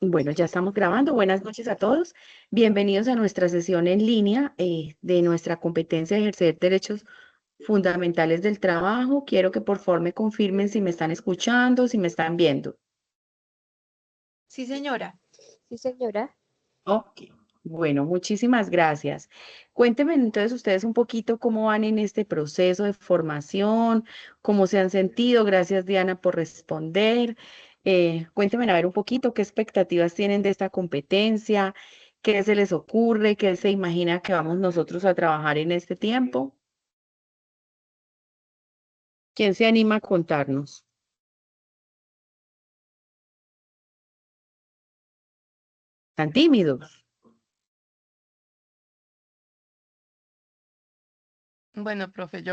Bueno, ya estamos grabando. Buenas noches a todos. Bienvenidos a nuestra sesión en línea de nuestra competencia de ejercer derechos fundamentales del trabajo. Quiero que por favor me confirmen si me están escuchando, si me están viendo. Sí, señora. Sí, señora. Ok. Bueno, muchísimas gracias. Cuéntenme entonces ustedes un poquito cómo van en este proceso de formación, cómo se han sentido. Gracias, Diana, por responder. Cuéntenme a ver un poquito qué expectativas tienen de esta competencia, qué se les ocurre, qué se imagina que vamos nosotros a trabajar en este tiempo. ¿Quién se anima a contarnos? ¿Tan tímidos? Bueno, profe,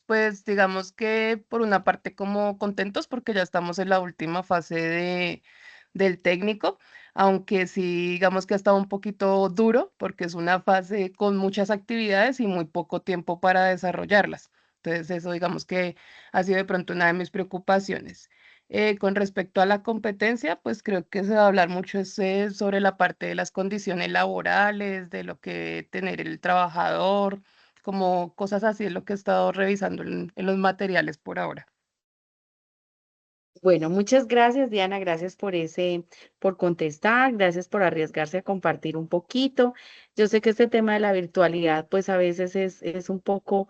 pues digamos que por una parte como contentos porque ya estamos en la última fase del técnico, aunque sí digamos que ha estado un poquito duro porque es una fase con muchas actividades y muy poco tiempo para desarrollarlas. Entonces eso digamos que ha sido de pronto una de mis preocupaciones. Con respecto a la competencia, pues creo que se va a hablar mucho sobre la parte de las condiciones laborales, de lo que debe tener el trabajador, como cosas así es lo que he estado revisando en los materiales por ahora. Bueno, muchas gracias, Diana. Gracias por contestar, gracias por arriesgarse a compartir un poquito. Yo sé que este tema de la virtualidad, pues a veces es un poco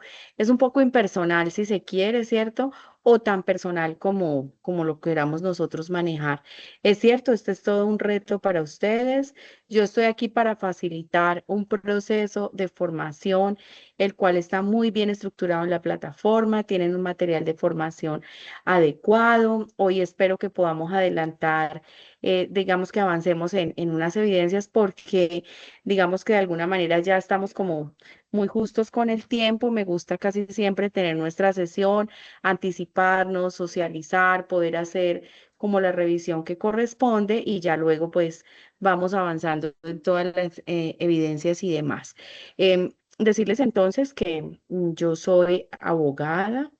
impersonal, si se quiere, ¿cierto? O tan personal como lo queramos nosotros manejar. Es cierto, este es todo un reto para ustedes. Yo estoy aquí para facilitar un proceso de formación, el cual está muy bien estructurado en la plataforma. Tienen un material de formación adecuado. Hoy espero que podamos adelantar, digamos que avancemos en unas evidencias porque digamos que de alguna manera ya estamos como muy justos con el tiempo. Me gusta casi siempre tener nuestra sesión, anticiparnos, socializar, poder hacer como la revisión que corresponde y ya luego pues vamos avanzando en todas las evidencias y demás. Decirles entonces que yo soy abogada.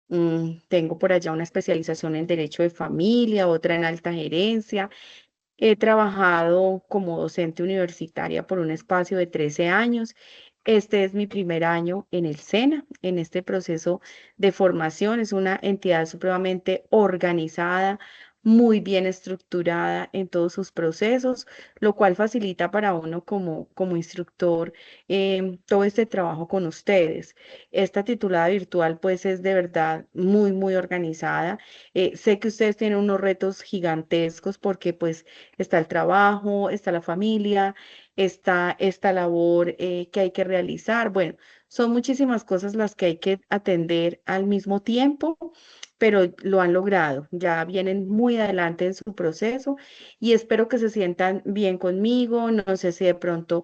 Tengo por allá una especialización en Derecho de Familia, otra en Alta Gerencia. He trabajado como docente universitaria por un espacio de 13 años. Este es mi primer año en el SENA, en este proceso de formación. Es una entidad supremamente organizada, muy bien estructurada en todos sus procesos, lo cual facilita para uno como instructor todo este trabajo con ustedes. Esta titulada virtual pues es de verdad muy organizada. Sé que ustedes tienen unos retos gigantescos porque pues está el trabajo, está la familia, está esta labor que hay que realizar. Bueno, son muchísimas cosas las que hay que atender al mismo tiempo, pero lo han logrado. Ya vienen muy adelante en su proceso y espero que se sientan bien conmigo. No sé si de pronto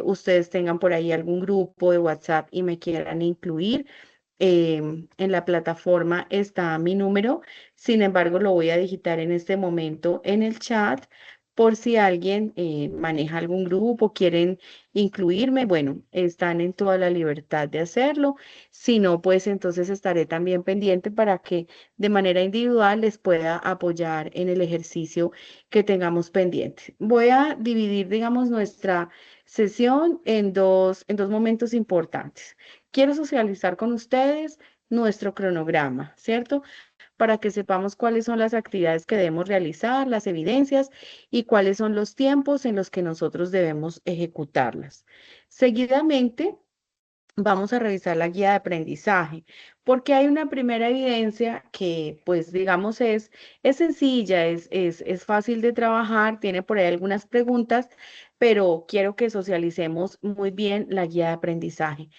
ustedes tengan por ahí algún grupo de WhatsApp y me quieran incluir. En la plataforma está mi número, sin embargo, lo voy a digitar en este momento en el chat por si alguien maneja algún grupo, quieren incluirme, bueno, están en toda la libertad de hacerlo. Si no, pues entonces estaré también pendiente para que de manera individual les pueda apoyar en el ejercicio que tengamos pendiente. Voy a dividir, digamos, nuestra sesión en dos momentos importantes. Quiero socializar con ustedes nuestro cronograma, ¿cierto? Para que sepamos cuáles son las actividades que debemos realizar, las evidencias y cuáles son los tiempos en los que nosotros debemos ejecutarlas. Seguidamente, vamos a revisar la guía de aprendizaje, porque hay una primera evidencia que, pues, digamos, es sencilla, es fácil de trabajar, tiene por ahí algunas preguntas, pero quiero que socialicemos muy bien la guía de aprendizaje.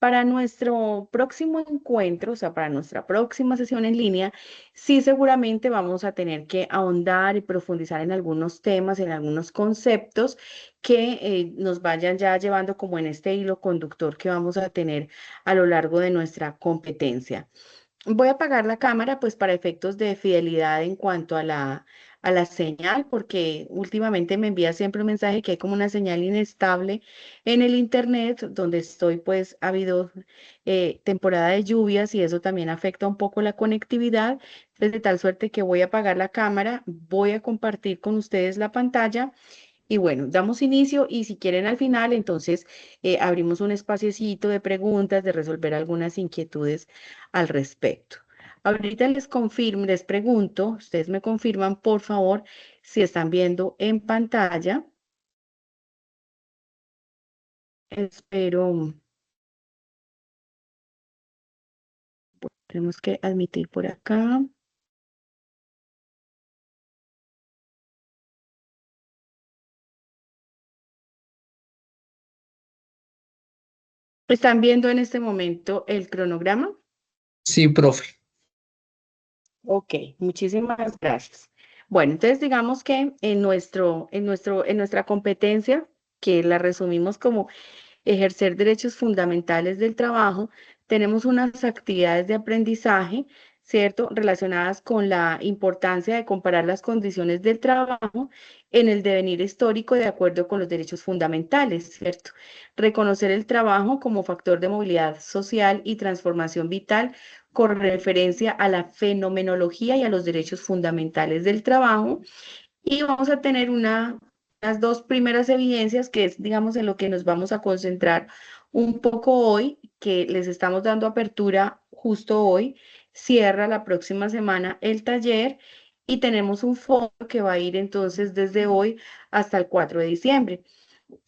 Para nuestro próximo encuentro, o sea, para nuestra próxima sesión en línea, sí seguramente vamos a tener que ahondar y profundizar en algunos temas, en algunos conceptos que nos vayan ya llevando como en este hilo conductor que vamos a tener a lo largo de nuestra competencia. Voy a apagar la cámara pues para efectos de fidelidad en cuanto a a la señal, porque últimamente me envía siempre un mensaje que hay como una señal inestable en el internet donde estoy, pues ha habido temporada de lluvias y eso también afecta un poco la conectividad, pues de tal suerte que voy a apagar la cámara, voy a compartir con ustedes la pantalla y bueno, damos inicio y si quieren al final, entonces abrimos un espaciecito de preguntas, de resolver algunas inquietudes al respecto. Ahorita les confirmo, les pregunto, ustedes me confirman, por favor, si están viendo en pantalla. Espero, tenemos que admitir por acá. ¿Están viendo en este momento el cronograma? Sí, profe. Ok, muchísimas gracias. Bueno, entonces digamos que en nuestra competencia, que la resumimos como ejercer derechos fundamentales del trabajo, tenemos unas actividades de aprendizaje, ¿cierto? Relacionadas con la importancia de comparar las condiciones del trabajo en el devenir histórico de acuerdo con los derechos fundamentales, ¿cierto? Reconocer el trabajo como factor de movilidad social y transformación vital con referencia a la fenomenología y a los derechos fundamentales del trabajo y vamos a tener unas dos primeras evidencias, que es, digamos, en lo que nos vamos a concentrar un poco hoy, que les estamos dando apertura justo hoy, cierra la próxima semana el taller y tenemos un foro que va a ir entonces desde hoy hasta el 4 de diciembre.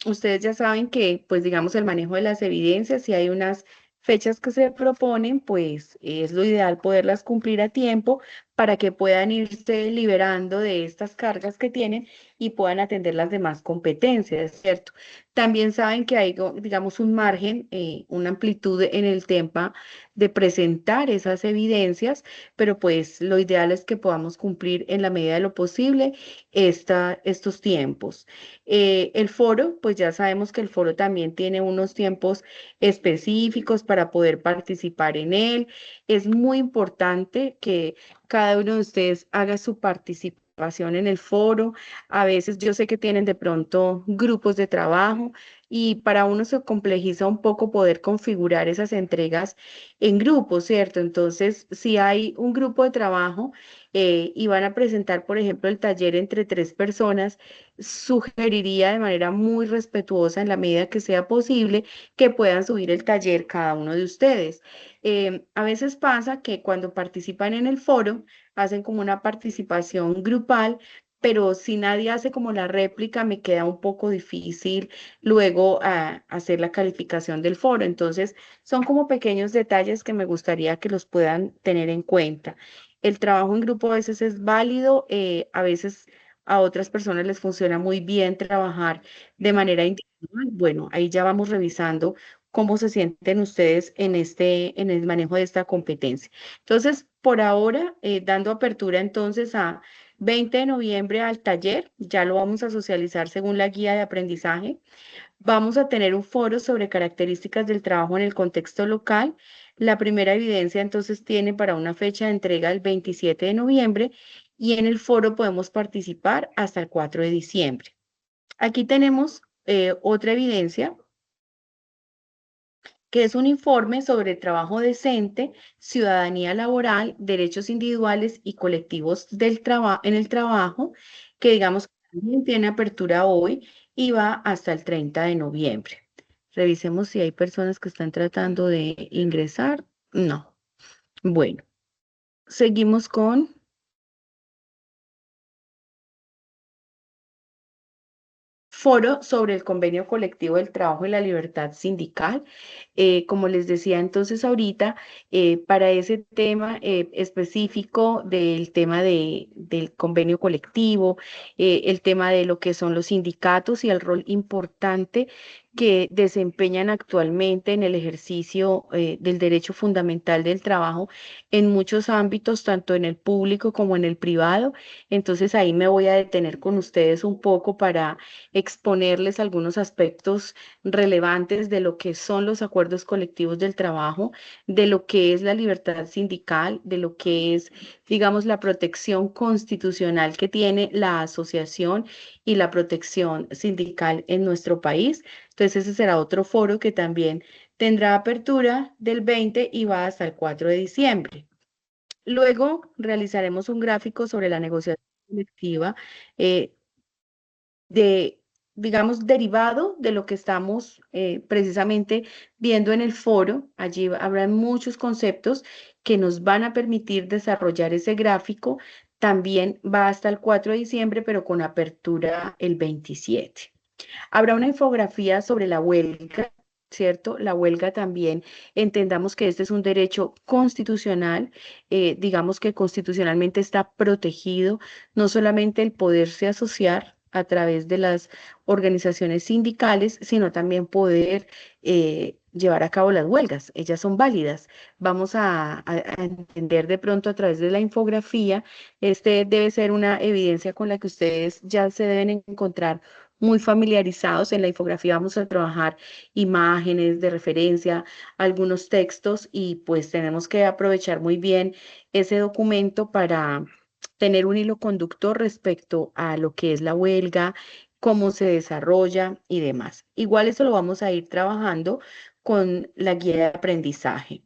Ustedes ya saben que, pues digamos, el manejo de las evidencias, si hay unas fechas que se proponen, pues es lo ideal poderlas cumplir a tiempo para que puedan irse liberando de estas cargas que tienen y puedan atender las demás competencias, ¿cierto? También saben que hay, digamos, un margen, una amplitud en el tema de presentar esas evidencias, pero pues lo ideal es que podamos cumplir en la medida de lo posible estos tiempos. El foro, pues ya sabemos que el foro también tiene unos tiempos específicos para poder participar en él. Es muy importante que cada uno de ustedes haga su participación en el foro. A veces yo sé que tienen de pronto grupos de trabajo y para uno se complejiza un poco poder configurar esas entregas en grupo, ¿cierto? Entonces, si hay un grupo de trabajo y van a presentar, por ejemplo, el taller entre tres personas, sugeriría de manera muy respetuosa, en la medida que sea posible, que puedan subir el taller cada uno de ustedes. A veces pasa que cuando participan en el foro, hacen como una participación grupal, pero si nadie hace como la réplica, me queda un poco difícil luego hacer la calificación del foro. Entonces, son como pequeños detalles que me gustaría que los puedan tener en cuenta. El trabajo en grupo a veces es válido, a veces a otras personas les funciona muy bien trabajar de manera individual. Bueno, ahí ya vamos revisando cómo se sienten ustedes en el manejo de esta competencia. Entonces, por ahora, dando apertura entonces a 20 de noviembre al taller, ya lo vamos a socializar según la guía de aprendizaje. Vamos a tener un foro sobre características del trabajo en el contexto local. La primera evidencia entonces tiene para una fecha de entrega el 27 de noviembre y en el foro podemos participar hasta el 4 de diciembre. Aquí tenemos otra evidencia que es un informe sobre trabajo decente, ciudadanía laboral, derechos individuales y colectivos en el trabajo, que digamos también tiene apertura hoy y va hasta el 30 de noviembre. Revisemos si hay personas que están tratando de ingresar. No. Bueno, seguimos con foro sobre el convenio colectivo del trabajo y la libertad sindical. Como les decía entonces ahorita, para ese tema específico del tema del convenio colectivo, el tema de lo que son los sindicatos y el rol importante que desempeñan actualmente en el ejercicio del derecho fundamental del trabajo en muchos ámbitos, tanto en el público como en el privado. Entonces ahí me voy a detener con ustedes un poco para exponerles algunos aspectos relevantes de lo que son los acuerdos colectivos del trabajo, de lo que es la libertad sindical, de lo que es, digamos, la protección constitucional que tiene la asociación y la protección sindical en nuestro país. Entonces ese será otro foro que también tendrá apertura del 20 y va hasta el 4 de diciembre. Luego realizaremos un gráfico sobre la negociación colectiva eh, de, digamos, derivado de lo que estamos precisamente viendo en el foro. Allí habrá muchos conceptos que nos van a permitir desarrollar ese gráfico. También va hasta el 4 de diciembre, pero con apertura el 27. Habrá una infografía sobre la huelga, ¿cierto? La huelga también, entendamos que este es un derecho constitucional, digamos que constitucionalmente está protegido, no solamente el poderse asociar a través de las organizaciones sindicales, sino también poder llevar a cabo las huelgas. Ellas son válidas. Vamos a entender de pronto a través de la infografía. Este debe ser una evidencia con la que ustedes ya se deben encontrar muy familiarizados. En la infografía vamos a trabajar imágenes de referencia, algunos textos y pues tenemos que aprovechar muy bien ese documento para tener un hilo conductor respecto a lo que es la huelga, cómo se desarrolla y demás. Igual eso lo vamos a ir trabajando con la guía de aprendizaje.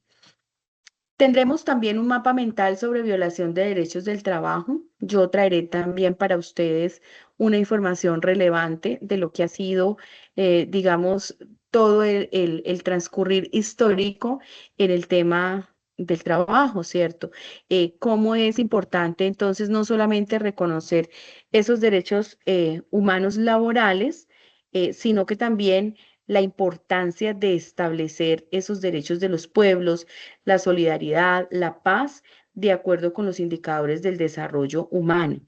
Tendremos también un mapa mental sobre violación de derechos del trabajo. Yo traeré también para ustedes una información relevante de lo que ha sido, digamos, todo el transcurrir histórico en el tema del trabajo, ¿cierto? Cómo es importante entonces no solamente reconocer esos derechos humanos laborales, sino que también la importancia de establecer esos derechos de los pueblos, la solidaridad, la paz, de acuerdo con los indicadores del desarrollo humano.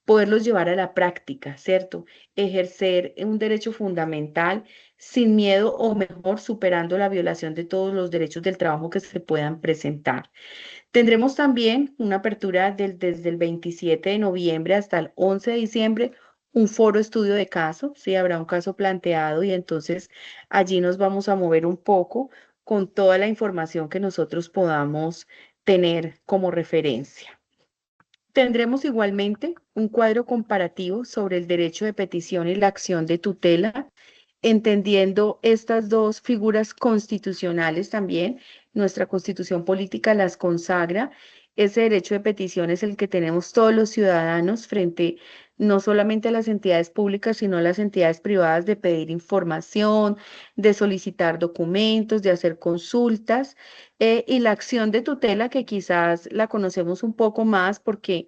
Poderlos llevar a la práctica, ¿cierto? Ejercer un derecho fundamental sin miedo o mejor superando la violación de todos los derechos del trabajo que se puedan presentar. Tendremos también una apertura desde el 27 de noviembre hasta el 11 de diciembre, un foro estudio de caso, sí, habrá un caso planteado y entonces allí nos vamos a mover un poco con toda la información que nosotros podamos tener como referencia. Tendremos igualmente un cuadro comparativo sobre el derecho de petición y la acción de tutela, entendiendo estas dos figuras constitucionales también. Nuestra constitución política las consagra. Ese derecho de petición es el que tenemos todos los ciudadanos frente no solamente a las entidades públicas, sino a las entidades privadas de pedir información, de solicitar documentos, de hacer consultas, y la acción de tutela que quizás la conocemos un poco más porque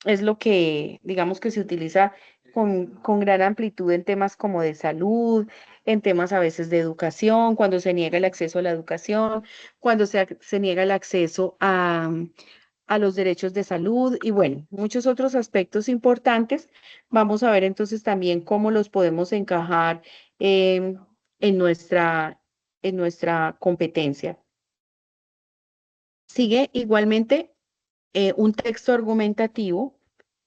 es lo que, digamos que se utiliza con gran amplitud en temas como de salud, en temas a veces de educación, cuando se niega el acceso a la educación, cuando se niega el acceso a los derechos de salud y bueno, muchos otros aspectos importantes. Vamos a ver entonces también cómo los podemos encajar em, en en nuestra competencia. Sigue igualmente un texto argumentativo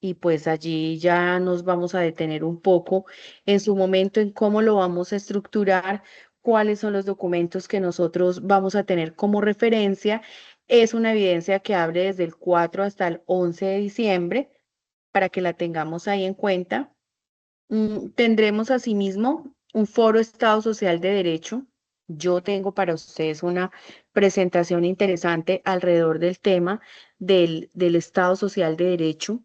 y pues allí ya nos vamos a detener un poco en su momento en cómo lo vamos a estructurar, cuáles son los documentos que nosotros vamos a tener como referencia. Es una evidencia que abre desde el 4 hasta el 11 de diciembre para que la tengamos ahí en cuenta. Tendremos asimismo un foro Estado Social de Derecho. Yo tengo para ustedes una presentación interesante alrededor del tema del Estado Social de Derecho.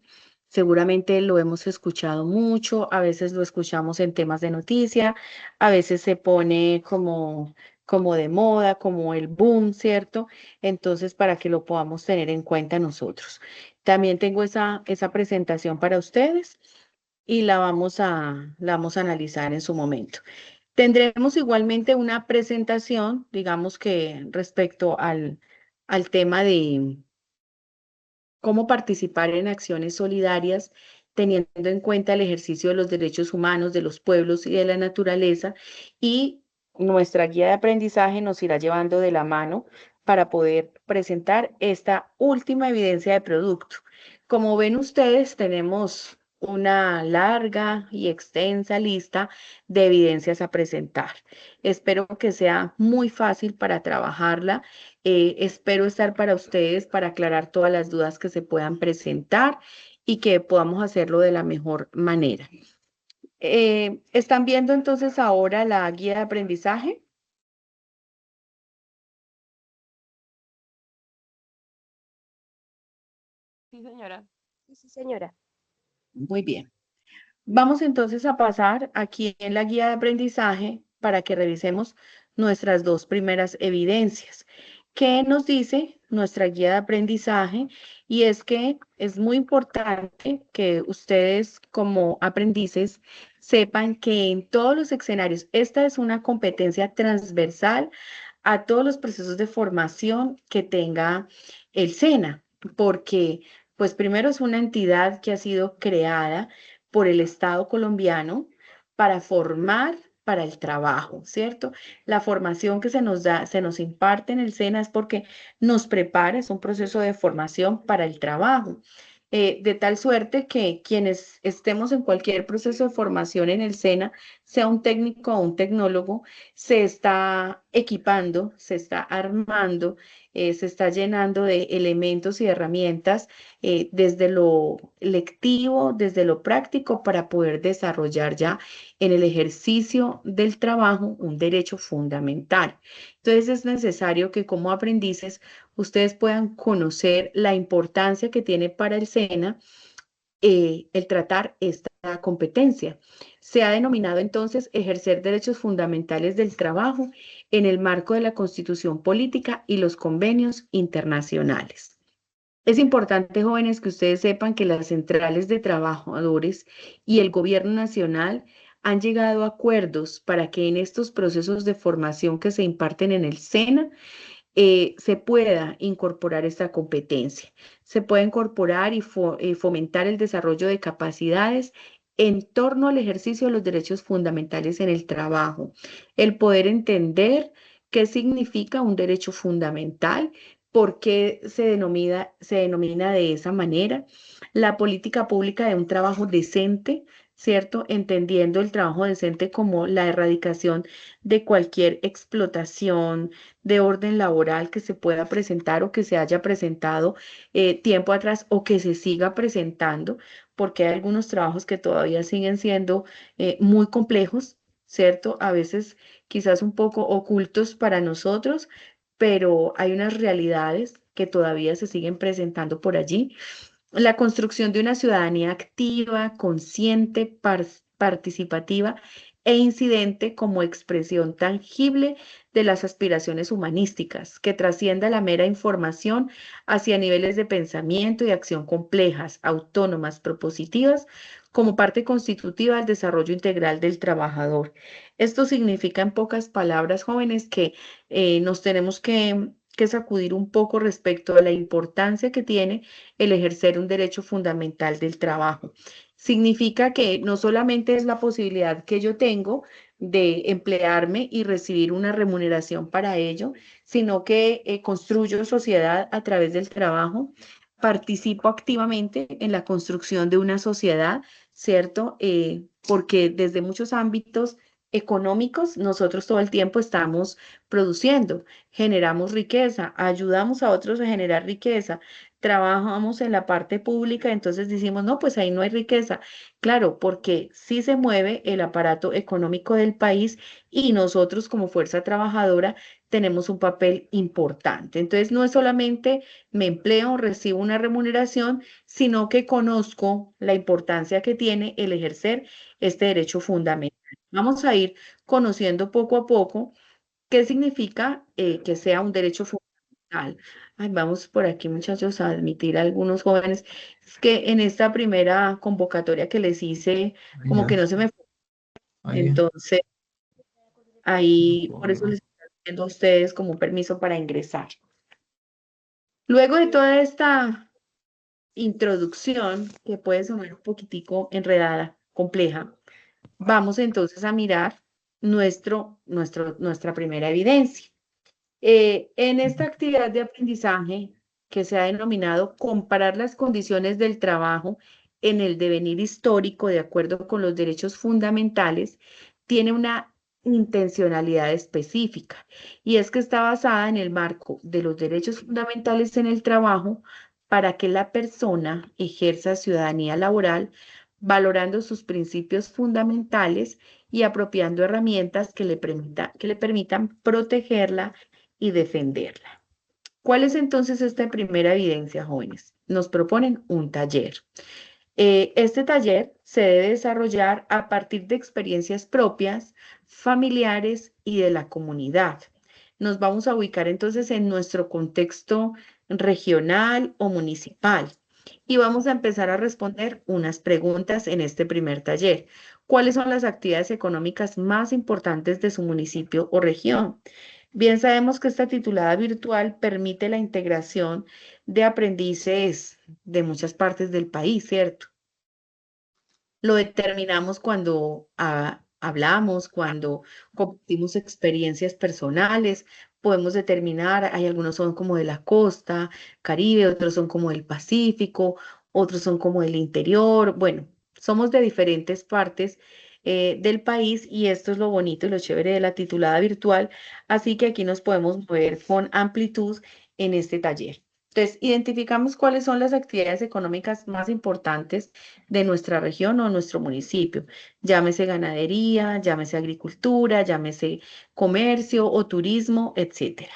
Seguramente lo hemos escuchado mucho, a veces lo escuchamos en temas de noticia, a veces se pone como de moda, como el boom, ¿cierto? Entonces, para que lo podamos tener en cuenta nosotros. También tengo esa presentación para ustedes y la vamos a analizar en su momento. Tendremos igualmente una presentación, digamos que respecto al tema de cómo participar en acciones solidarias, teniendo en cuenta el ejercicio de los derechos humanos, de los pueblos y de la naturaleza, y nuestra guía de aprendizaje nos irá llevando de la mano para poder presentar esta última evidencia de producto. Como ven ustedes, tenemos una larga y extensa lista de evidencias a presentar. Espero que sea muy fácil para trabajarla. Espero estar para ustedes para aclarar todas las dudas que se puedan presentar y que podamos hacerlo de la mejor manera. ¿Están viendo entonces ahora la guía de aprendizaje? Sí, señora. Sí, señora. Muy bien. Vamos entonces a pasar aquí en la guía de aprendizaje para que revisemos nuestras dos primeras evidencias. ¿Qué nos dice nuestra guía de aprendizaje? Y es que es muy importante que ustedes como aprendices sepan que en todos los escenarios, esta es una competencia transversal a todos los procesos de formación que tenga el SENA, porque pues primero es una entidad que ha sido creada por el Estado colombiano para formar para el trabajo, ¿cierto? La formación que se nos da, se nos imparte en el SENA es porque nos prepara, es un proceso de formación para el trabajo. De tal suerte que quienes estemos en cualquier proceso de formación en el SENA, sea un técnico o un tecnólogo, se está equipando, se está armando, se está llenando de elementos y herramientas desde lo lectivo, desde lo práctico, para poder desarrollar ya en el ejercicio del trabajo un derecho fundamental. Entonces es necesario que como aprendices ustedes puedan conocer la importancia que tiene para el SENA el tratar esta competencia. Se ha denominado entonces ejercer derechos fundamentales del trabajo en el marco de la Constitución Política y los convenios internacionales. Es importante, jóvenes, que ustedes sepan que las centrales de trabajadores y el gobierno nacional han llegado a acuerdos para que en estos procesos de formación que se imparten en el SENA se pueda incorporar esta competencia. Se puede incorporar y fomentar el desarrollo de capacidades en torno al ejercicio de los derechos fundamentales en el trabajo. El poder entender qué significa un derecho fundamental, por qué se denomina de esa manera, la política pública de un trabajo decente, ¿cierto? Entendiendo el trabajo decente como la erradicación de cualquier explotación de orden laboral que se pueda presentar o que se haya presentado tiempo atrás o que se siga presentando, porque hay algunos trabajos que todavía siguen siendo muy complejos, ¿cierto? A veces quizás un poco ocultos para nosotros, pero hay unas realidades que todavía se siguen presentando por allí. La construcción de una ciudadanía activa, consciente, participativa e incidente como expresión tangible de las aspiraciones humanísticas, que trascienda la mera información hacia niveles de pensamiento y acción complejas, autónomas, propositivas, como parte constitutiva del desarrollo integral del trabajador. Esto significa, en pocas palabras, jóvenes, que nos tenemos que sacudir un poco respecto a la importancia que tiene el ejercer un derecho fundamental del trabajo. Significa que no solamente es la posibilidad que yo tengo de emplearme y recibir una remuneración para ello, sino que construyo sociedad a través del trabajo, participo activamente en la construcción de una sociedad, ¿cierto? Porque desde muchos ámbitos económicos nosotros todo el tiempo estamos produciendo, generamos riqueza, ayudamos a otros a generar riqueza, trabajamos en la parte pública, entonces decimos, no, pues ahí no hay riqueza. Claro, porque sí se mueve el aparato económico del país y nosotros como fuerza trabajadora tenemos un papel importante. Entonces, no es solamente me empleo, recibo una remuneración, sino que conozco la importancia que tiene el ejercer este derecho fundamental. Vamos a ir conociendo poco a poco qué significa que sea un derecho fundamental. Ay, vamos por aquí, muchachos, a admitir a algunos jóvenes. Es que en esta primera convocatoria que les hice, como que no se me fue. Entonces, ahí, por eso les estoy pidiendo a ustedes como un permiso para ingresar. Luego de toda esta introducción, que puede sonar un poquitico enredada, compleja, vamos entonces a mirar nuestra primera evidencia. En esta actividad de aprendizaje que se ha denominado comparar las condiciones del trabajo en el devenir histórico de acuerdo con los derechos fundamentales, tiene una intencionalidad específica y es que está basada en el marco de los derechos fundamentales en el trabajo para que la persona ejerza ciudadanía laboral valorando sus principios fundamentales y apropiando herramientas que le permitan protegerla y defenderla. ¿Cuál es entonces esta primera evidencia, jóvenes? Nos proponen un taller. Este taller se debe desarrollar a partir de experiencias propias, familiares y de la comunidad. Nos vamos a ubicar entonces en nuestro contexto regional o municipal y vamos a empezar a responder unas preguntas en este primer taller. ¿Cuáles son las actividades económicas más importantes de su municipio o región? Bien sabemos que esta titulada virtual permite la integración de aprendices de muchas partes del país, ¿cierto? Lo determinamos cuando hablamos, cuando compartimos experiencias personales, podemos determinar, hay algunos son como de la costa, Caribe, otros son como del Pacífico, otros son como del interior, bueno, somos de diferentes partes del país y esto es lo bonito y lo chévere de la titulada virtual, así que aquí nos podemos mover con amplitud en este taller. Entonces, identificamos cuáles son las actividades económicas más importantes de nuestra región o nuestro municipio. Llámese ganadería, llámese agricultura, llámese comercio o turismo, etcétera.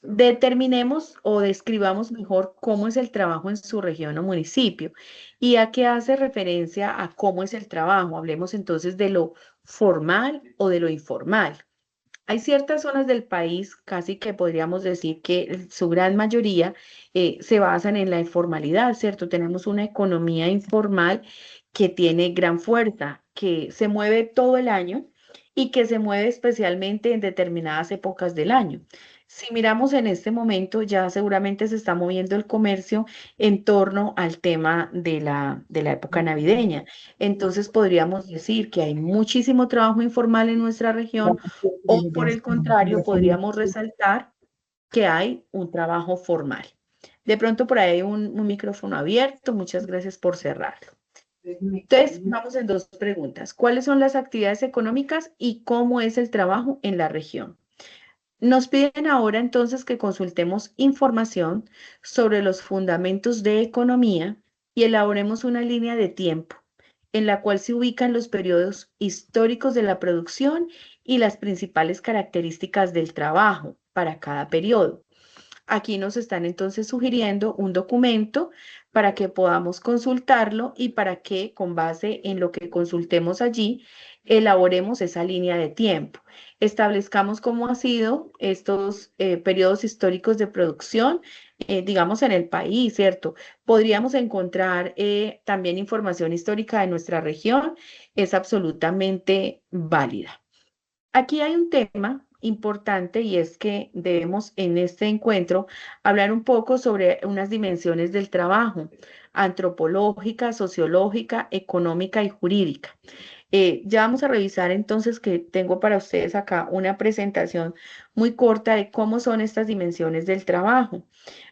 Determinemos o describamos mejor cómo es el trabajo en su región o municipio y a qué hace referencia a cómo es el trabajo. Hablemos entonces de lo formal o de lo informal. Hay ciertas zonas del país, casi que podríamos decir que su gran mayoría se basan en la informalidad, ¿cierto? Tenemos una economía informal que tiene gran fuerza, que se mueve todo el año y que se mueve especialmente en determinadas épocas del año. Si miramos en este momento, ya seguramente se está moviendo el comercio en torno al tema de la época navideña. Entonces podríamos decir que hay muchísimo trabajo informal en nuestra región o por el contrario, podríamos resaltar que hay un trabajo formal. De pronto por ahí hay un micrófono abierto. Muchas gracias por cerrarlo. Entonces, vamos en dos preguntas. ¿Cuáles son las actividades económicas y cómo es el trabajo en la región? Nos piden ahora entonces que consultemos información sobre los fundamentos de economía y elaboremos una línea de tiempo en la cual se ubican los periodos históricos de la producción y las principales características del trabajo para cada periodo. Aquí nos están entonces sugiriendo un documento para que podamos consultarlo y para que con base en lo que consultemos allí, elaboremos esa línea de tiempo. Establezcamos cómo han sido estos periodos históricos de producción, digamos, en el país, ¿cierto? Podríamos encontrar también información histórica de nuestra región, es absolutamente válida. Aquí hay un tema importante y es que debemos en este encuentro hablar un poco sobre unas dimensiones del trabajo, antropológica, sociológica, económica y jurídica. Ya vamos a revisar entonces que tengo para ustedes acá una presentación muy corta de cómo son estas dimensiones del trabajo.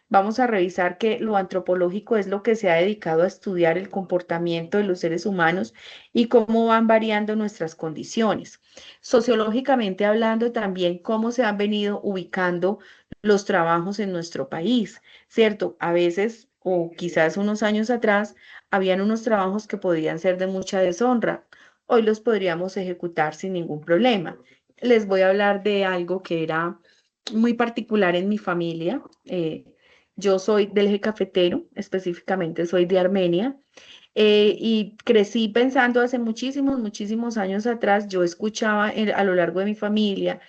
Vamos a revisar que lo antropológico es lo que se ha dedicado a estudiar el comportamiento de los seres humanos y cómo van variando nuestras condiciones. Sociológicamente hablando también cómo se han venido ubicando los trabajos en nuestro país, ¿cierto? A veces o quizás unos años atrás habían unos trabajos que podían ser de mucha deshonra. Hoy los podríamos ejecutar sin ningún problema. Les voy a hablar de algo que era muy particular en mi familia. Yo soy del eje cafetero, específicamente soy de Armenia, y crecí pensando hace muchísimos, muchísimos años atrás, yo escuchaba a lo largo de mi familia,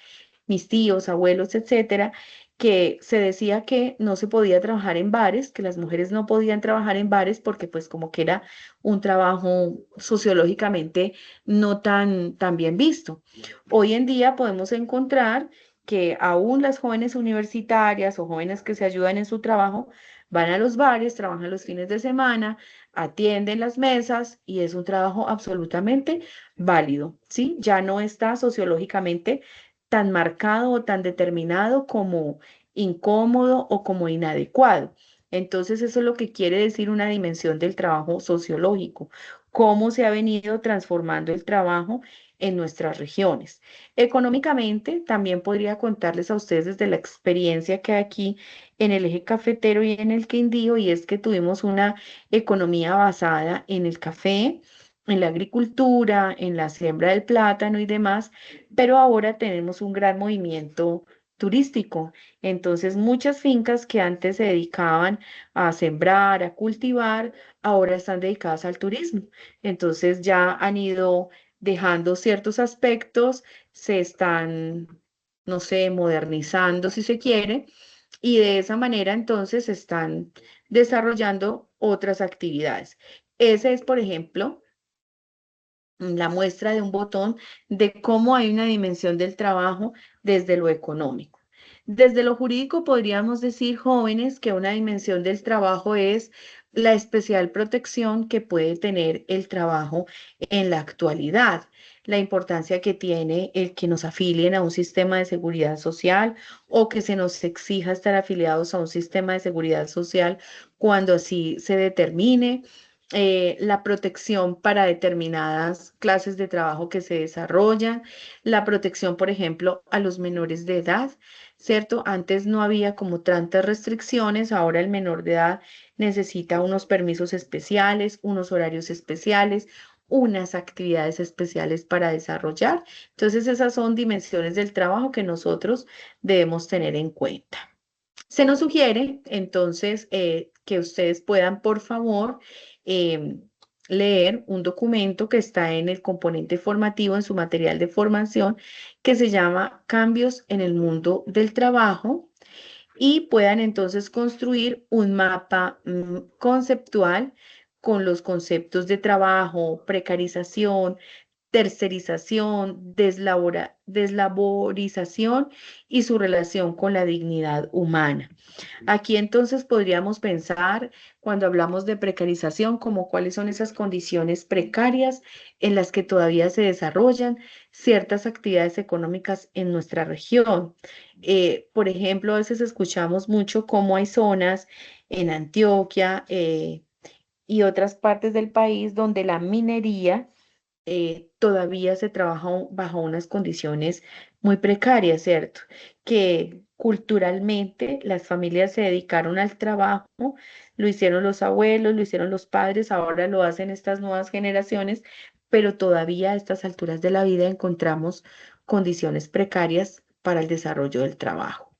mis tíos, abuelos, etcétera, que se decía que no se podía trabajar en bares, que las mujeres no podían trabajar en bares porque pues como que era un trabajo sociológicamente no tan bien visto. Hoy en día podemos encontrar que aún las jóvenes universitarias o jóvenes que se ayudan en su trabajo Van a los bares, trabajan los fines de semana, atienden las mesas y es un trabajo absolutamente válido, ¿sí? Ya no está sociológicamente tan marcado o tan determinado como incómodo o como inadecuado. Entonces, eso es lo que quiere decir una dimensión del trabajo sociológico, cómo se ha venido transformando el trabajo en nuestras regiones. Económicamente, también podría contarles a ustedes desde la experiencia que hay aquí en el eje cafetero y en el Quindío, y es que tuvimos una economía basada en el café, en la agricultura, en la siembra del plátano y demás, pero ahora tenemos un gran movimiento turístico. Entonces, muchas fincas que antes se dedicaban a sembrar, a cultivar, ahora están dedicadas al turismo. Entonces, ya han ido dejando ciertos aspectos, se están, no sé, modernizando si se quiere, y de esa manera entonces están desarrollando otras actividades. Ese es, por ejemplo, la muestra de un botón de cómo hay una dimensión del trabajo desde lo económico. Desde lo jurídico podríamos decir, jóvenes, que una dimensión del trabajo es la especial protección que puede tener el trabajo en la actualidad, la importancia que tiene el que nos afilien a un sistema de seguridad social o que se nos exija estar afiliados a un sistema de seguridad social cuando así se determine, la protección para determinadas clases de trabajo que se desarrollan, la protección, por ejemplo, a los menores de edad, ¿cierto? Antes no había como tantas restricciones, ahora el menor de edad necesita unos permisos especiales, unos horarios especiales, unas actividades especiales para desarrollar. Entonces, esas son dimensiones del trabajo que nosotros debemos tener en cuenta. Se nos sugiere entonces que ustedes puedan, por favor, em, leer un documento que está en el componente formativo, en su material de formación, que se llama Cambios en el mundo del trabajo, y puedan entonces construir un mapa conceptual con los conceptos de trabajo, precarización, tercerización, deslaborización y su relación con la dignidad humana. Aquí entonces podríamos pensar, cuando hablamos de precarización, como cuáles son esas condiciones precarias en las que todavía se desarrollan ciertas actividades económicas en nuestra región. Por ejemplo, a veces escuchamos mucho cómo hay zonas en Antioquia y otras partes del país donde la minería todavía se trabaja bajo unas condiciones muy precarias, ¿cierto? Que culturalmente las familias se dedicaron al trabajo, lo hicieron los abuelos, lo hicieron los padres, ahora lo hacen estas nuevas generaciones, pero todavía a estas alturas de la vida encontramos condiciones precarias para el desarrollo del trabajo.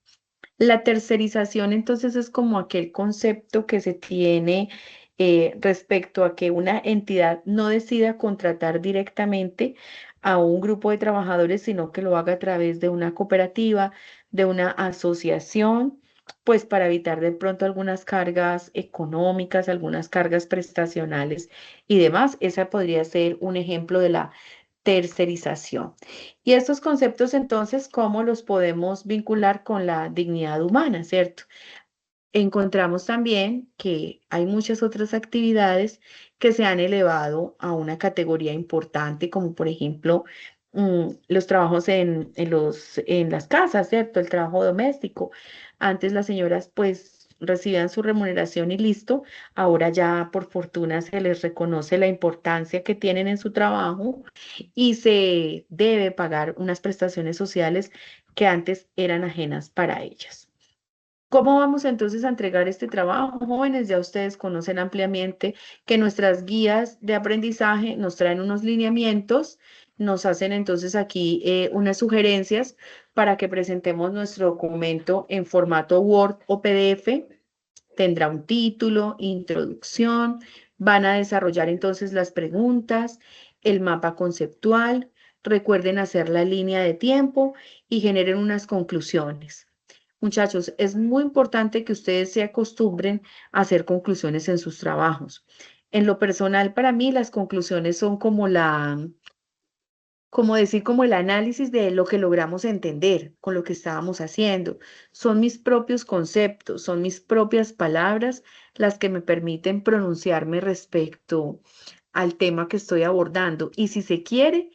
La tercerización entonces es como aquel concepto que se tiene respecto a que una entidad no decida contratar directamente a un grupo de trabajadores, sino que lo haga a través de una cooperativa, de una asociación, pues para evitar de pronto algunas cargas económicas, algunas cargas prestacionales y demás. Esa podría ser un ejemplo de la tercerización. Y estos conceptos entonces, ¿cómo los podemos vincular con la dignidad humana, cierto? Encontramos también que hay muchas otras actividades que se han elevado a una categoría importante, como por ejemplo los trabajos en las casas, ¿cierto? El trabajo doméstico. Antes las señoras pues recibían su remuneración y listo. Ahora ya por fortuna se les reconoce la importancia que tienen en su trabajo y se debe pagar unas prestaciones sociales que antes eran ajenas para ellas. ¿Cómo vamos entonces a entregar este trabajo, jóvenes? Ya ustedes conocen ampliamente que nuestras guías de aprendizaje nos traen unos lineamientos, nos hacen entonces aquí unas sugerencias para que presentemos nuestro documento en formato Word o PDF. Tendrá un título, introducción, van a desarrollar entonces las preguntas, el mapa conceptual, recuerden hacer la línea de tiempo y generen unas conclusiones. Muchachos, es muy importante que ustedes se acostumbren a hacer conclusiones en sus trabajos. En lo personal, para mí, las conclusiones son como decir, como el análisis de lo que logramos entender con lo que estábamos haciendo. Son mis propios conceptos, son mis propias palabras las que me permiten pronunciarme respecto al tema que estoy abordando. Y si se quiere,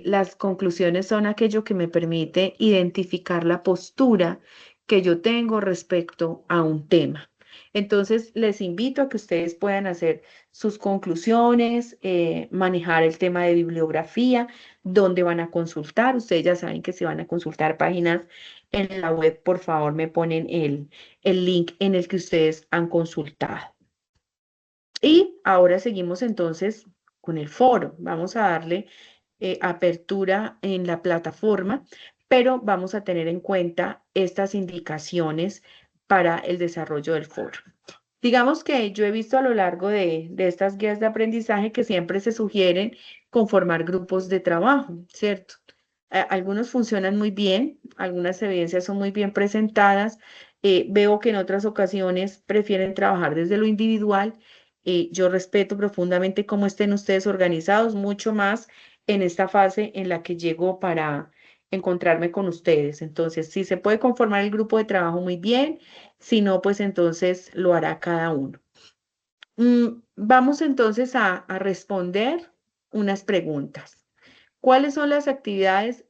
las conclusiones son aquello que me permite identificar la postura que yo tengo respecto a un tema. Entonces, les invito a que ustedes puedan hacer sus conclusiones, manejar el tema de bibliografía, dónde van a consultar. Ustedes ya saben que si van a consultar páginas en la web, por favor, me ponen el link en el que ustedes han consultado. Y ahora seguimos entonces con el foro. Vamos a darle apertura en la plataforma, pero vamos a tener en cuenta estas indicaciones para el desarrollo del foro. Digamos que yo he visto a lo largo de estas guías de aprendizaje que siempre se sugieren conformar grupos de trabajo, ¿cierto? Algunos funcionan muy bien, algunas evidencias son muy bien presentadas. Veo que en otras ocasiones prefieren trabajar desde lo individual. Yo respeto profundamente cómo estén ustedes organizados, mucho más en esta fase en la que llego para encontrarme con ustedes. Entonces, si se puede conformar el grupo de trabajo muy bien, si no, pues entonces lo hará cada uno. Vamos entonces a responder unas preguntas. ¿Cuáles son las actividades,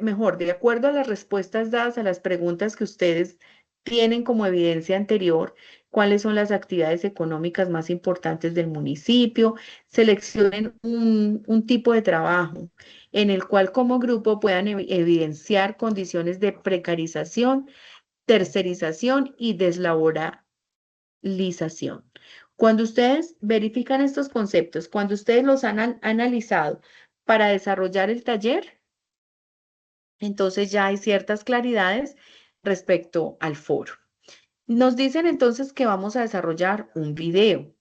mejor, de acuerdo a las respuestas dadas a las preguntas que ustedes tienen como evidencia anterior, cuáles son las actividades económicas más importantes del municipio? Seleccionen un tipo de trabajo en el cual como grupo puedan evidenciar condiciones de precarización, tercerización y deslaboralización. Cuando ustedes verifican estos conceptos, cuando ustedes los han analizado para desarrollar el taller, entonces ya hay ciertas claridades respecto al foro. Nos dicen entonces que vamos a desarrollar un video,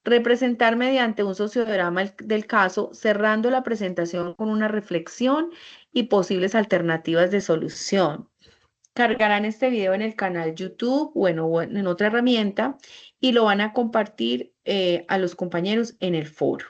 representar mediante un sociodrama del caso, cerrando la presentación con una reflexión y posibles alternativas de solución. Cargarán este video en el canal YouTube, bueno, o en otra herramienta y lo van a compartir a los compañeros en el foro.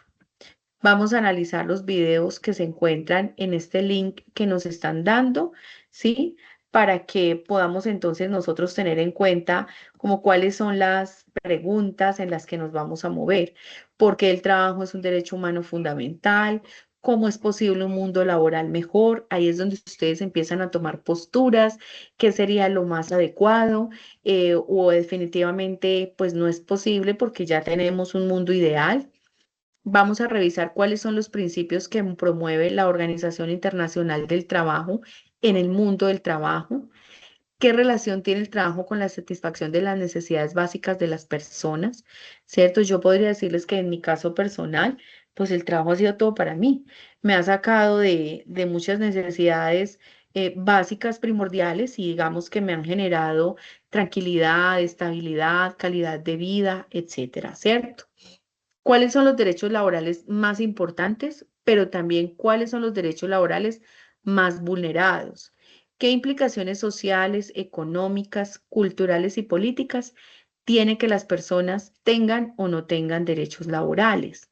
Vamos a analizar los videos que se encuentran en este link que nos están dando, ¿sí? Para que podamos entonces nosotros tener en cuenta como cuáles son las preguntas en las que nos vamos a mover, porque el trabajo es un derecho humano fundamental, cómo es posible un mundo laboral mejor. Ahí es donde ustedes empiezan a tomar posturas, qué sería lo más adecuado, o definitivamente pues no es posible porque ya tenemos un mundo ideal. Vamos a revisar cuáles son los principios que promueve la Organización Internacional del Trabajo en el mundo del trabajo. ¿Qué relación tiene el trabajo con la satisfacción de las necesidades básicas de las personas? ¿Cierto? Yo podría decirles que en mi caso personal, pues el trabajo ha sido todo para mí. Me ha sacado de muchas necesidades básicas, primordiales, y digamos que me han generado tranquilidad, estabilidad, calidad de vida, etcétera, ¿cierto? ¿Cuáles son los derechos laborales más importantes, pero también cuáles son los derechos laborales más vulnerados? ¿Qué implicaciones sociales, económicas, culturales y políticas tiene que las personas tengan o no tengan derechos laborales?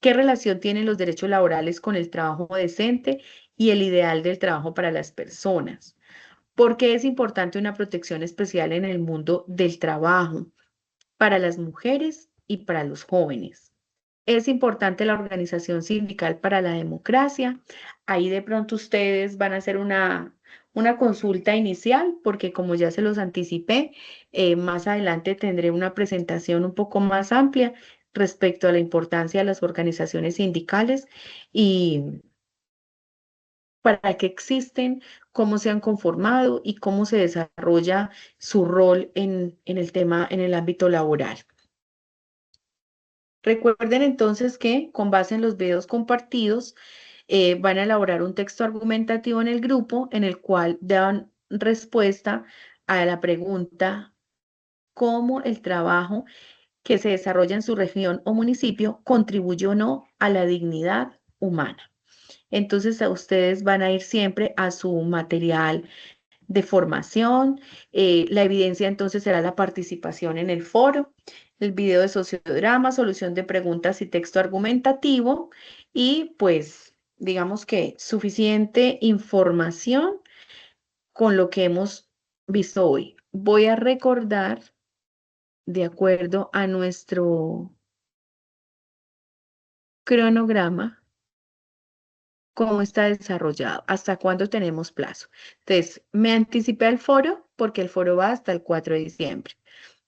¿Qué relación tienen los derechos laborales con el trabajo decente y el ideal del trabajo para las personas? ¿Por qué es importante una protección especial en el mundo del trabajo para las mujeres y para los jóvenes? Es importante la organización sindical para la democracia. Ahí de pronto ustedes van a hacer una consulta inicial, porque como ya se los anticipé, más adelante tendré una presentación un poco más amplia respecto a la importancia de las organizaciones sindicales y para qué existen, cómo se han conformado y cómo se desarrolla su rol en el tema, en el ámbito laboral. Recuerden entonces que con base en los videos compartidos van a elaborar un texto argumentativo en el grupo en el cual dan respuesta a la pregunta cómo el trabajo que se desarrolla en su región o municipio contribuye o no a la dignidad humana. Entonces a ustedes van a ir siempre a su material de formación. La evidencia entonces será la participación en el foro, el video de sociodrama, solución de preguntas y texto argumentativo. Y pues digamos que suficiente información con lo que hemos visto hoy. Voy a recordar, de acuerdo a nuestro cronograma, cómo está desarrollado, hasta cuándo tenemos plazo. Entonces, me anticipé al foro porque el foro va hasta el 4 de diciembre.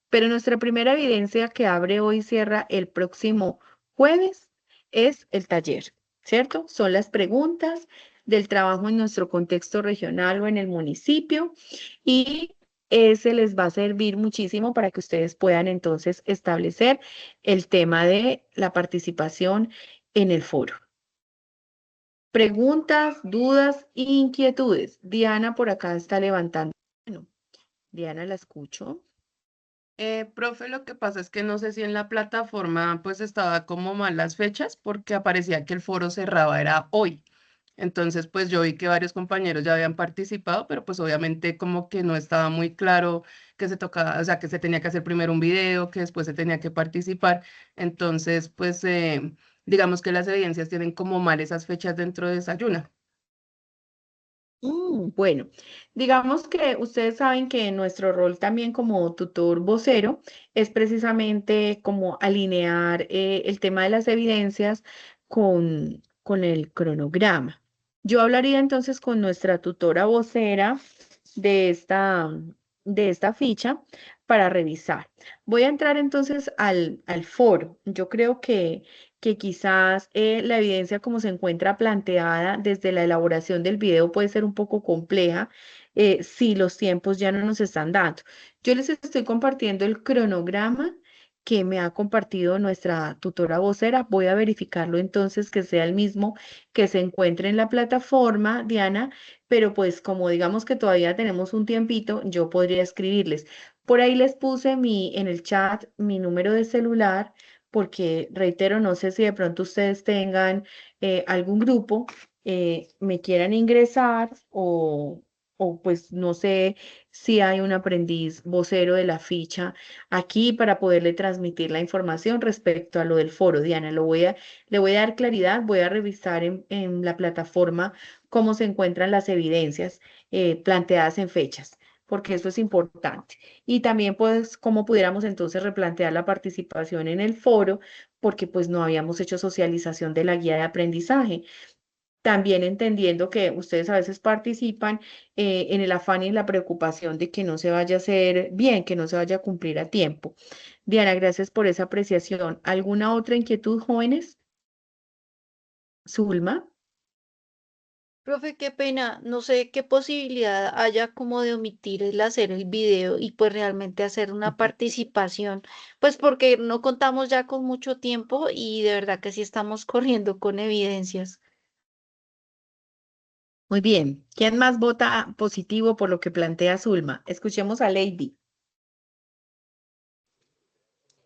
Pero nuestra primera evidencia que abre hoy y cierra el próximo jueves es el taller, ¿cierto? Son las preguntas del trabajo en nuestro contexto regional o en el municipio y ese les va a servir muchísimo para que ustedes puedan entonces establecer el tema de la participación en el foro. Preguntas, dudas, inquietudes. Diana por acá está levantando. Bueno, Diana, la escucho. Profe, lo que pasa es que no sé si en la plataforma pues estaba como mal las fechas porque aparecía que el foro cerraba era hoy. Entonces pues yo vi que varios compañeros ya habían participado, pero pues obviamente como que no estaba muy claro que se tocaba, o sea, que se tenía que hacer primero un video, que después se tenía que participar. Entonces pues digamos que las evidencias tienen como mal esas fechas dentro de Desayuna. Bueno, digamos que ustedes saben que nuestro rol también como tutor vocero es precisamente como alinear el tema de las evidencias con el cronograma. Yo hablaría entonces con nuestra tutora vocera de de esta ficha para revisar. Voy a entrar entonces al foro. Yo creo que quizás la evidencia como se encuentra planteada desde la elaboración del video puede ser un poco compleja si los tiempos ya no nos están dando. Yo les estoy compartiendo el cronograma que me ha compartido nuestra tutora vocera. Voy a verificarlo entonces que sea el mismo que se encuentre en la plataforma, Diana, pero pues como digamos que todavía tenemos un tiempito, yo podría escribirles. Por ahí les puse en el chat mi número de celular porque reitero, no sé si de pronto ustedes tengan algún grupo, me quieran ingresar o pues no sé si hay un aprendiz vocero de la ficha aquí para poderle transmitir la información respecto a lo del foro. Diana, le voy a dar claridad, voy a revisar en la plataforma cómo se encuentran las evidencias planteadas en fechas, porque eso es importante. Y también, pues, cómo pudiéramos entonces replantear la participación en el foro, porque pues no habíamos hecho socialización de la guía de aprendizaje. También entendiendo que ustedes a veces participan en el afán y en la preocupación de que no se vaya a hacer bien, que no se vaya a cumplir a tiempo. Diana, gracias por esa apreciación. ¿Alguna otra inquietud, jóvenes? Zulma. Profe, qué pena, no sé qué posibilidad haya como de omitir el hacer el video y pues realmente hacer una participación, pues porque no contamos ya con mucho tiempo y de verdad que sí estamos corriendo con evidencias. Muy bien. ¿Quién más vota positivo por lo que plantea Zulma? Escuchemos a Lady.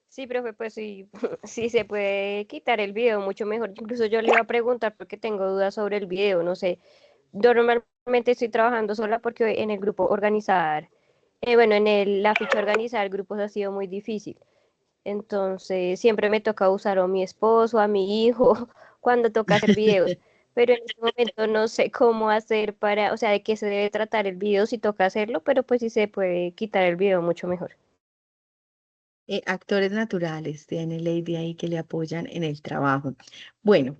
Sí, profe, pues sí, sí se puede quitar el video, mucho mejor. Incluso yo le iba a preguntar porque tengo dudas sobre el video, no sé. Yo normalmente estoy trabajando sola porque en el grupo organizar, bueno, la ficha organizar grupos ha sido muy difícil. Entonces, siempre me toca usar a mi esposo, a mi hijo, cuando toca hacer videos. Pero en este momento no sé cómo hacer para, o sea, de qué se debe tratar el video si toca hacerlo, pero pues sí se puede quitar el video mucho mejor. Actores naturales, tiene Lady ahí que le apoyan en el trabajo. Bueno,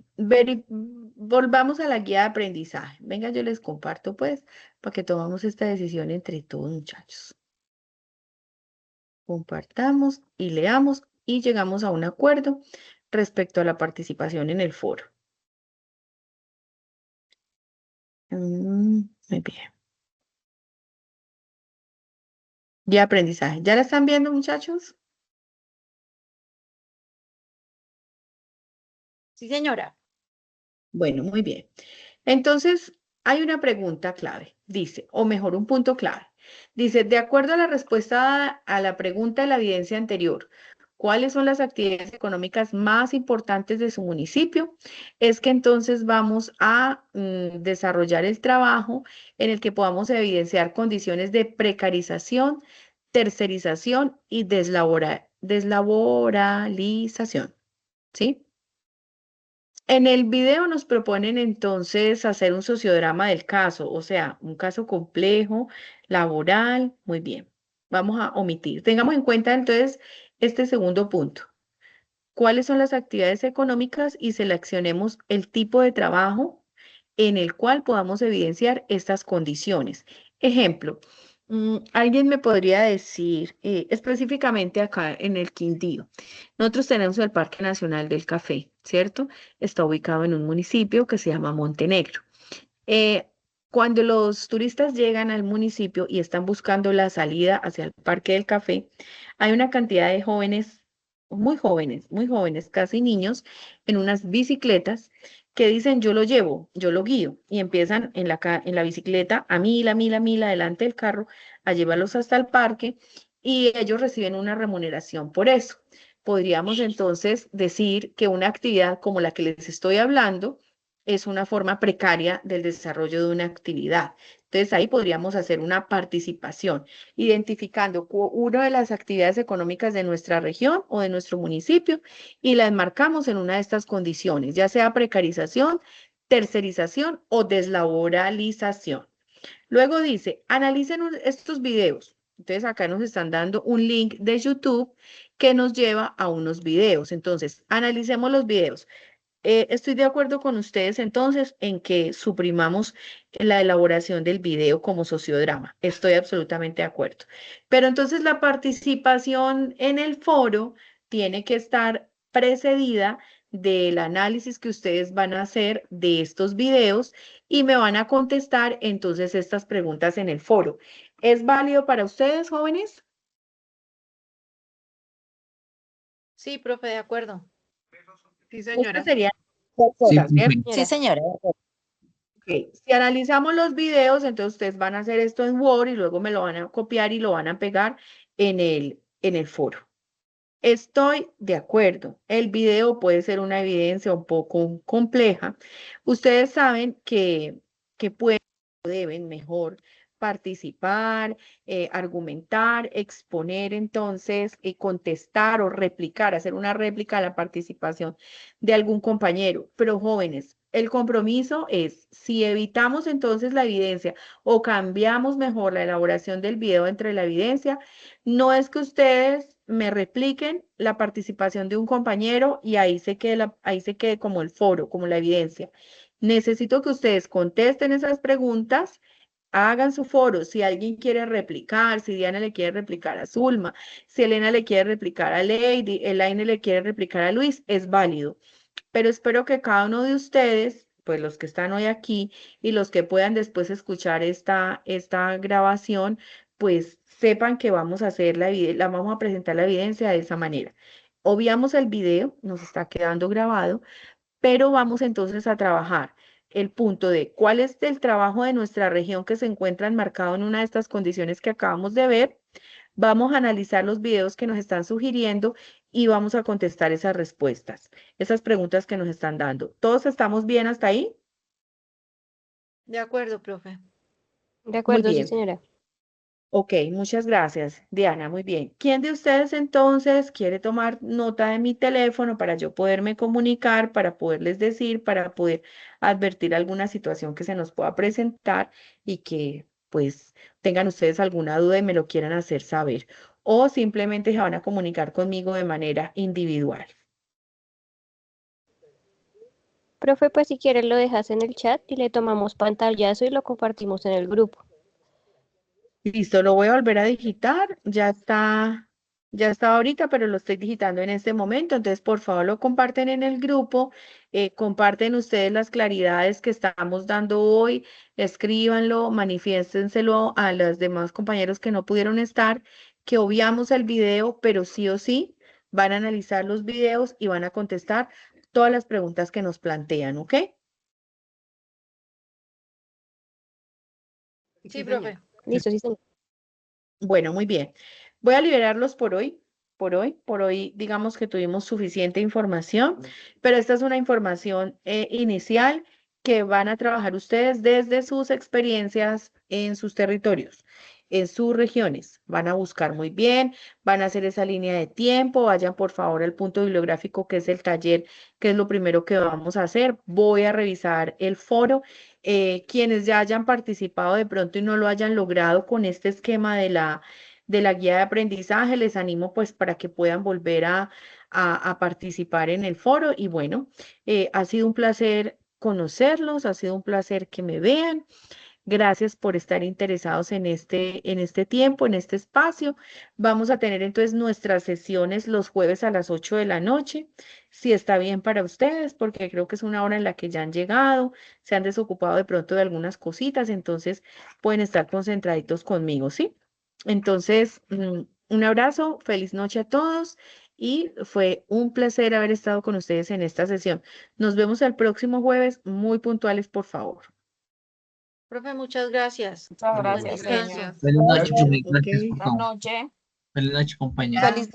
volvamos a la guía de aprendizaje. Venga, yo les comparto pues para que tomamos esta decisión entre todos, muchachos. Compartamos y leamos y llegamos a un acuerdo respecto a la participación en el foro. Muy bien. Guía de aprendizaje. ¿Ya la están viendo, muchachos? Sí, señora. Bueno, muy bien. Entonces, hay una pregunta clave, dice, o mejor, un punto clave. Dice, de acuerdo a la respuesta a la pregunta de la evidencia anterior, ¿cuáles son las actividades económicas más importantes de su municipio? Es que entonces vamos a desarrollar el trabajo en el que podamos evidenciar condiciones de precarización, tercerización y deslaboralización, ¿sí? En el video nos proponen entonces hacer un sociodrama del caso, o sea, un caso complejo, laboral, muy bien. Vamos a omitir. Tengamos en cuenta entonces este segundo punto. ¿Cuáles son las actividades económicas? Y seleccionemos el tipo de trabajo en el cual podamos evidenciar estas condiciones. Ejemplo, alguien me podría decir específicamente acá en el Quindío. Nosotros tenemos el Parque Nacional del Café, ¿cierto? Está ubicado en un municipio que se llama Montenegro. Eh, Cuando los turistas llegan al municipio y están buscando la salida hacia el Parque del Café, hay una cantidad de muy jóvenes, casi niños, en unas bicicletas que dicen yo lo llevo, yo lo guío, y empiezan en la bicicleta a mila, mila, mila delante del carro a llevarlos hasta el parque y ellos reciben una remuneración por eso. Podríamos entonces decir que una actividad como la que les estoy hablando, es una forma precaria del desarrollo de una actividad. Entonces ahí podríamos hacer una participación, identificando una de las actividades económicas de nuestra región o de nuestro municipio y la enmarcamos en una de estas condiciones, ya sea precarización, tercerización o deslaboralización. Luego dice, analicen estos videos. Entonces acá nos están dando un link de YouTube que nos lleva a unos videos. Entonces, analicemos los videos. Estoy de acuerdo con ustedes entonces en que suprimamos la elaboración del video como sociodrama. Estoy absolutamente de acuerdo. Pero entonces la participación en el foro tiene que estar precedida del análisis que ustedes van a hacer de estos videos y me van a contestar entonces estas preguntas en el foro. ¿Es válido para ustedes, jóvenes? Sí, profe, de acuerdo. Sí, Estas señora. serían Sí, cosas, ¿cierto? profe. Sí, Señora. señora. Ok, si analizamos los videos, entonces ustedes van a hacer esto en Word y luego me lo van a copiar y lo van a pegar en el foro. Estoy de acuerdo. El video puede ser una evidencia un poco compleja. Ustedes saben que pueden o deben mejor participar, argumentar, exponer entonces, contestar o replicar, hacer una réplica a la participación de algún compañero. Pero jóvenes, el compromiso es, si evitamos entonces la evidencia o cambiamos mejor la elaboración del video entre la evidencia, no es que ustedes me repliquen la participación de un compañero y ahí se quede como el foro, como la evidencia. Necesito que ustedes contesten esas preguntas, hagan su foro. Si alguien quiere replicar, si Diana le quiere replicar a Zulma, si Elena le quiere replicar a Lady, Elaine le quiere replicar a Luis, es válido. Pero espero que cada uno de ustedes, pues los que están hoy aquí y los que puedan después escuchar esta grabación, pues sepan que vamos a hacer vamos a presentar la evidencia de esa manera. Obviamos el video, nos está quedando grabado, pero vamos entonces a trabajar el punto de cuál es el trabajo de nuestra región que se encuentra enmarcado en una de estas condiciones que acabamos de ver. Vamos a analizar los videos que nos están sugiriendo y vamos a contestar esas respuestas, esas preguntas que nos están dando. ¿Todos estamos bien hasta ahí? De acuerdo, profe. De Muy acuerdo, sí, bien. señora. Ok, muchas gracias, Diana. Muy bien. ¿Quién de ustedes entonces quiere tomar nota de mi teléfono para yo poderme comunicar, para poderles decir, para poder advertir alguna situación que se nos pueda presentar y que pues tengan ustedes alguna duda y me lo quieran hacer saber? O simplemente se van a comunicar conmigo de manera individual. Profe, pues si quiere lo dejas en el chat y le tomamos pantallazo y lo compartimos en el grupo. Listo, lo voy a volver a digitar. Ya está ahorita, pero lo estoy digitando en este momento. Entonces, por favor, lo comparten en el grupo. Comparten ustedes las claridades que estamos dando hoy. Escríbanlo, manifiéstenselo a los demás compañeros que no pudieron estar, que obviamos el video, pero sí o sí van a analizar los videos y van a contestar todas las preguntas que nos plantean, ¿ok? Sí, profe. Listo, sí, señora. Bueno, muy bien. Voy a liberarlos por hoy. Por hoy, digamos que tuvimos suficiente información, pero esta es una información inicial que van a trabajar ustedes desde sus experiencias en sus territorios. en sus regiones. Van a buscar muy bien, van a hacer esa línea de tiempo, vayan por favor al punto bibliográfico que es el taller, que es lo primero que vamos a hacer. Voy a revisar el foro. Quienes ya hayan participado de pronto y no lo hayan logrado con este esquema de la guía de aprendizaje, les animo pues para que puedan volver a participar en el foro. Y bueno, ha sido un placer conocerlos, ha sido un placer que me vean. Gracias por estar interesados en este tiempo, en este espacio. Vamos a tener entonces nuestras sesiones los jueves a las 8 de la noche, si está bien para ustedes, porque creo que es una hora en la que ya han llegado, se han desocupado de pronto de algunas cositas, entonces pueden estar concentraditos conmigo, ¿sí? Entonces, un abrazo, feliz noche a todos y fue un placer haber estado con ustedes en esta sesión. Nos vemos el próximo jueves, muy puntuales, por favor. Profe, muchas gracias. Muchas Buen gracias, descanso. señor. Feliz noche, Ok. profe. Gracias por Buenas todo. noches. Feliz noche, compañeros. Feliz